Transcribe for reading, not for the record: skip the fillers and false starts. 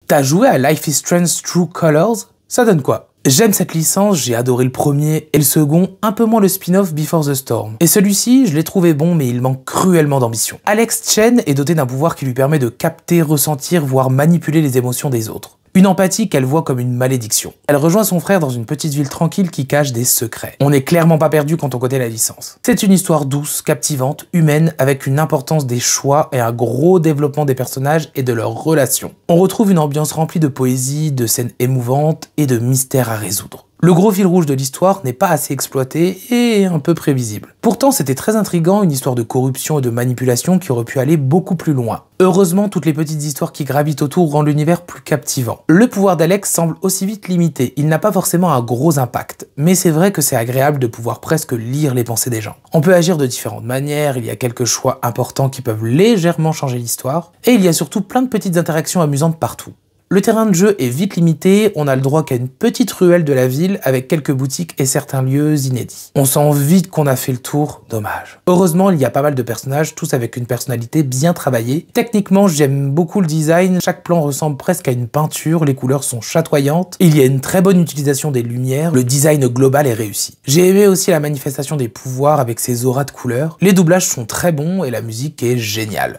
T'as joué à Life is Strange True Colors? Ça donne quoi? J'aime cette licence, j'ai adoré le premier, et le second, un peu moins le spin-off Before the Storm. Et celui-ci, je l'ai trouvé bon, mais il manque cruellement d'ambition. Alex Chen est doté d'un pouvoir qui lui permet de capter, ressentir, voire manipuler les émotions des autres. Une empathie qu'elle voit comme une malédiction. Elle rejoint son frère dans une petite ville tranquille qui cache des secrets. On n'est clairement pas perdu quand on connaît la licence. C'est une histoire douce, captivante, humaine, avec une importance des choix et un gros développement des personnages et de leurs relations. On retrouve une ambiance remplie de poésie, de scènes émouvantes et de mystères à résoudre. Le gros fil rouge de l'histoire n'est pas assez exploité et un peu prévisible. Pourtant, c'était très intriguant, une histoire de corruption et de manipulation qui aurait pu aller beaucoup plus loin. Heureusement, toutes les petites histoires qui gravitent autour rendent l'univers plus captivant. Le pouvoir d'Alex semble aussi vite limité, il n'a pas forcément un gros impact, mais c'est vrai que c'est agréable de pouvoir presque lire les pensées des gens. On peut agir de différentes manières, il y a quelques choix importants qui peuvent légèrement changer l'histoire, et il y a surtout plein de petites interactions amusantes partout. Le terrain de jeu est vite limité, on a le droit qu'à une petite ruelle de la ville avec quelques boutiques et certains lieux inédits. On sent vite qu'on a fait le tour, dommage. Heureusement, il y a pas mal de personnages, tous avec une personnalité bien travaillée. Techniquement, j'aime beaucoup le design, chaque plan ressemble presque à une peinture, les couleurs sont chatoyantes, il y a une très bonne utilisation des lumières, le design global est réussi. J'ai aimé aussi la manifestation des pouvoirs avec ses auras de couleurs, les doublages sont très bons et la musique est géniale.